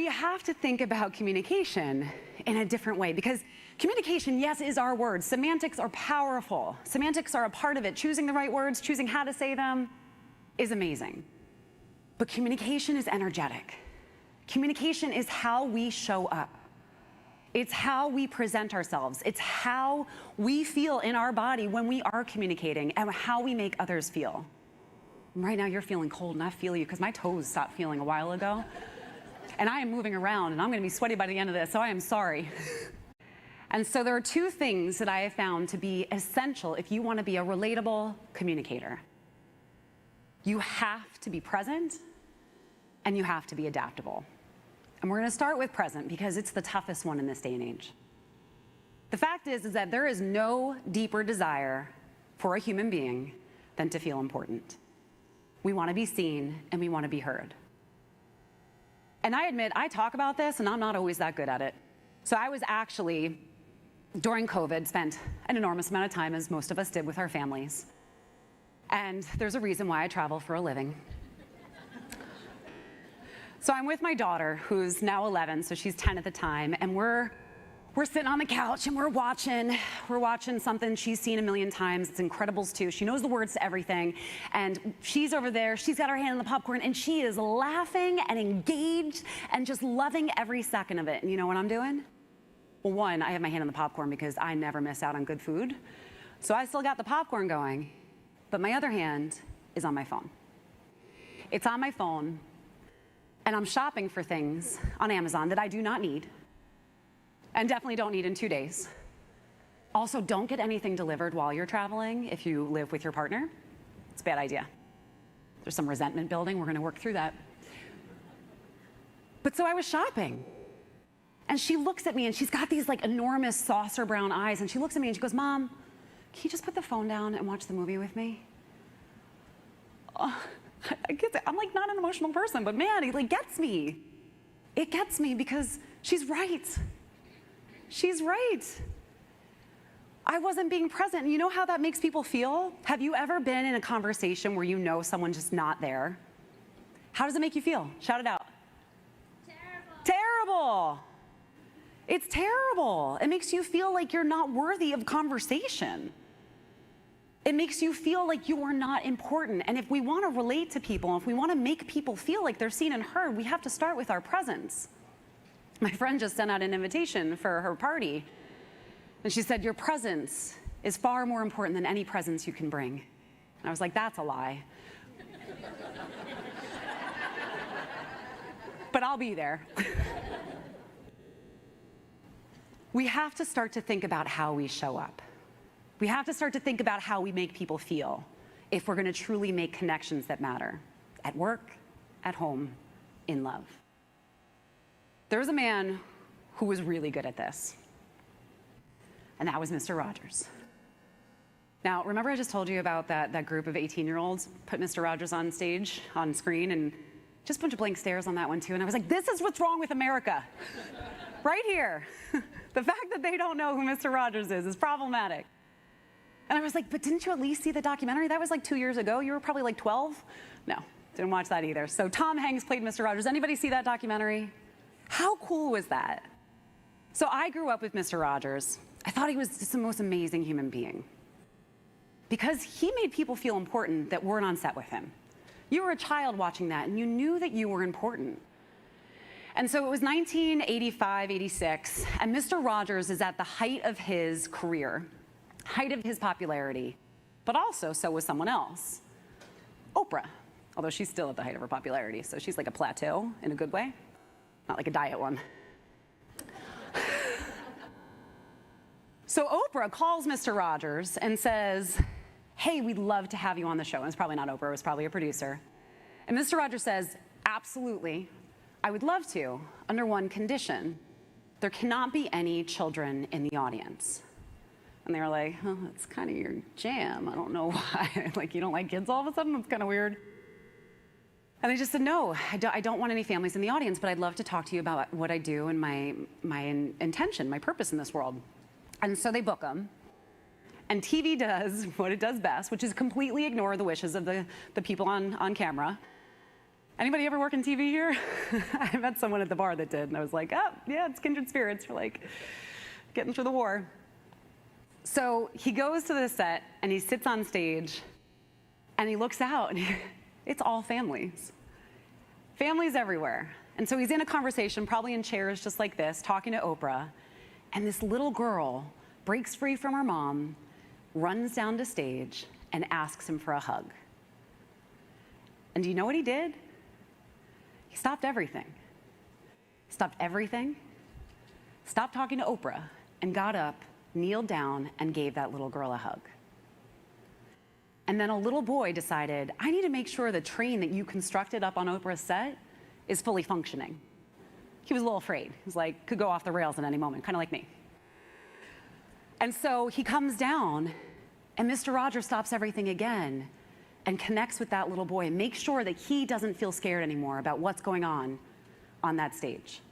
we have to think about communication in a different way, because communication, yes, is our words. Semantics are powerful. Semantics are a part of it. Choosing the right words, choosing how to say them is amazing. But communication is energetic. Communication is how we show up. It's how we present ourselves. It's how we feel in our body when we are communicating and how we make others feel. Right now you're feeling cold, and I feel you because my toes stopped feeling a while ago. And I am moving around, and I'm going to be sweaty by the end of this, so I am sorry. And so there are two things that I have found to be essential if you want to be a relatable communicator. You have to be present, and you have to be adaptable. And we're going to start with present because it's the toughest one in this day and age. The fact is that there is no deeper desire for a human being than to feel important. We want to be seen, and we want to be heard. And I admit, I talk about this, and I'm not always that good at it. So I was actually, during COVID, spent an enormous amount of time, as most of us did, with our families. And there's a reason why I travel for a living. So I'm with my daughter, who's now 11, so she's 10 at the time, and we're sitting on the couch, and we're watching something she's seen a million times. It's Incredibles 2. She knows the words to everything, and she's over there. She's got her hand on the popcorn, and she is laughing and engaged and just loving every second of it. And you know what I'm doing? Well, one, I have my hand on the popcorn because I never miss out on good food. So I still got the popcorn going, but my other hand is on my phone. It's on my phone, and I'm shopping for things on Amazon that I do not need. And definitely don't need in 2 days. Also, don't get anything delivered while you're traveling if you live with your partner. It's a bad idea. There's some resentment building. We're going to work through that. But so I was shopping. And she looks at me, and she's got these like enormous saucer brown eyes. And she looks at me and she goes, "Mom, can you just put the phone down and watch the movie with me?" I get it. I'm like not an emotional person, but man, it like gets me. It gets me because she's right. She's right. I wasn't being present. And you know how that makes people feel? Have you ever been in a conversation where you know someone's just not there? How does it make you feel? Shout it out. Terrible. Terrible. It's terrible. It makes you feel like you're not worthy of conversation. It makes you feel like you are not important. And if we want to relate to people, if we want to make people feel like they're seen and heard, we have to start with our presence. My friend just sent out an invitation for her party, and she said, "Your presence is far more important than any presence you can bring." And I was like, that's a lie. But I'll be there. We have to start to think about how we show up. We have to start to think about how we make people feel if we're going to truly make connections that matter at work, at home, in love. There was a man who was really good at this, and that was Mr. Rogers. Now, remember I just told you about that group of 18-year-olds put Mr. Rogers on stage, on screen, and just a bunch of blank stares on that one too, and I was like, this is what's wrong with America. Right here. The fact that they don't know who Mr. Rogers is problematic. And I was like, but didn't you at least see the documentary? That was like 2 years ago. You were probably like 12? No, didn't watch that either. So Tom Hanks played Mr. Rogers. Anybody see that documentary? How cool was that? So I grew up with Mr. Rogers. I thought he was just the most amazing human being because he made people feel important that weren't on set with him. You were a child watching that, and you knew that you were important. And so it was 1985, 86, and Mr. Rogers is at the height of his career, height of his popularity, but also so was someone else, Oprah, although she's still at the height of her popularity, so she's like a plateau in a good way. Not like a diet one. So Oprah calls Mr. Rogers and says, "Hey, we'd love to have you on the show." And it's probably not Oprah, it was probably a producer. And Mr. Rogers says, "Absolutely, I would love to, under one condition. There cannot be any children in the audience." And they were like, "Oh, that's kind of your jam. I don't know why." Like, you don't like kids all of a sudden? That's kind of weird. And they just said, "No, I don't want any families in the audience, but I'd love to talk to you about what I do and my intention, my purpose in this world." And so they book them. And TV does what it does best, which is completely ignore the wishes of the people on camera. Anybody ever work in TV here? I met someone at the bar that did, and I was like, oh, yeah, it's kindred spirits. We're like getting through the war. So he goes to the set, and he sits on stage, and he looks out, and it's all families. Families everywhere. And so he's in a conversation, probably in chairs just like this, talking to Oprah, and this little girl breaks free from her mom, runs down to stage, and asks him for a hug. And do you know what he did? He stopped everything. Stopped everything, stopped talking to Oprah, and got up, kneeled down, and gave that little girl a hug. And then a little boy decided, I need to make sure the train that you constructed up on Oprah's set is fully functioning. He was a little afraid. He was like, could go off the rails at any moment, kind of like me. And so he comes down, and Mr. Rogers stops everything again and connects with that little boy and makes sure that he doesn't feel scared anymore about what's going on that stage.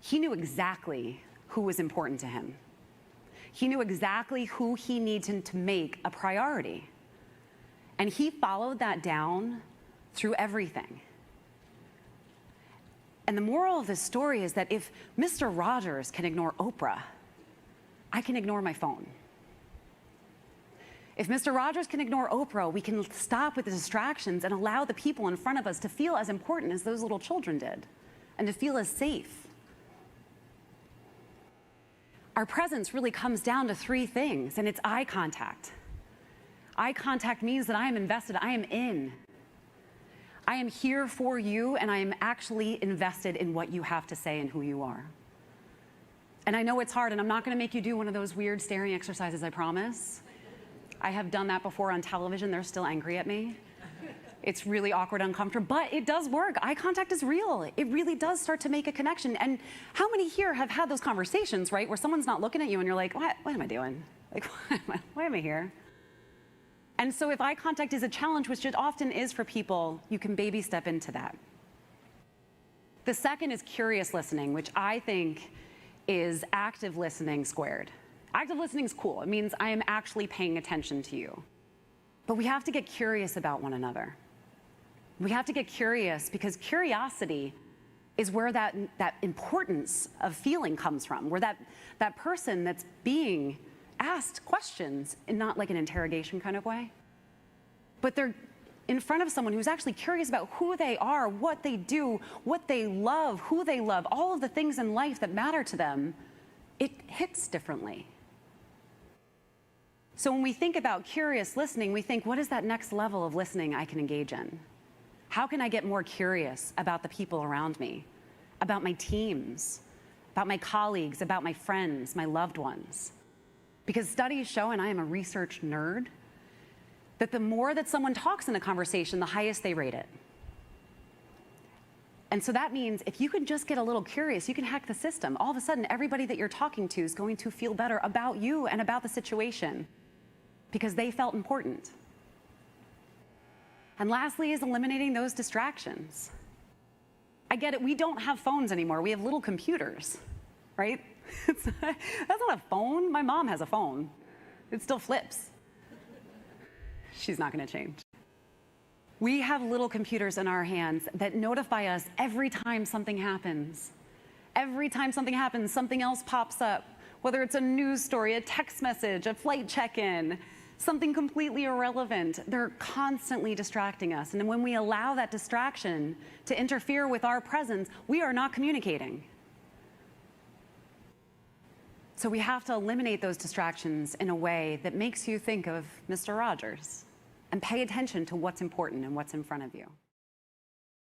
He knew exactly who was important to him. He knew exactly who he needed to make a priority. And he followed that down through everything. And the moral of this story is that if Mr. Rogers can ignore Oprah, I can ignore my phone. If Mr. Rogers can ignore Oprah, we can stop with the distractions and allow the people in front of us to feel as important as those little children did, and to feel as safe. Our presence really comes down to three things, and it's eye contact. Eye contact means that I am invested, I am in. I am here for you, and I am actually invested in what you have to say and who you are. And I know it's hard, and I'm not going to make you do one of those weird staring exercises, I promise. I have done that before on television. They're still angry at me. It's really awkward, uncomfortable, but it does work. Eye contact is real. It really does start to make a connection. And how many here have had those conversations, right, where someone's not looking at you and you're like, what am I doing? Like, why am I here? And so if eye contact is a challenge, which it often is for people, you can baby step into that. The second is curious listening, which I think is active listening squared. Active listening is cool. It means I am actually paying attention to you. But we have to get curious about one another. We have to get curious because curiosity is where that importance of feeling comes from, where that person that's being asked questions in not like an interrogation kind of way, but they're in front of someone who's actually curious about who they are, what they do, what they love, who they love, all of the things in life that matter to them, it hits differently. So when we think about curious listening, we think, what is that next level of listening I can engage in? How can I get more curious about the people around me, about my teams, about my colleagues, about my friends, my loved ones? Because studies show, and I am a research nerd, that the more that someone talks in a conversation, the highest they rate it. And so that means if you can just get a little curious, you can hack the system. All of a sudden, everybody that you're talking to is going to feel better about you and about the situation because they felt important. And lastly is eliminating those distractions. I get it, we don't have phones anymore. We have little computers, right? That's not a phone. My mom has a phone. It still flips. She's not going to change. We have little computers in our hands that notify us every time something happens. Every time something happens, something else pops up, whether it's a news story, a text message, a flight check-in, something completely irrelevant. They're constantly distracting us. And when we allow that distraction to interfere with our presence, we are not communicating. So we have to eliminate those distractions in a way that makes you think of Mr. Rogers and pay attention to what's important and what's in front of you.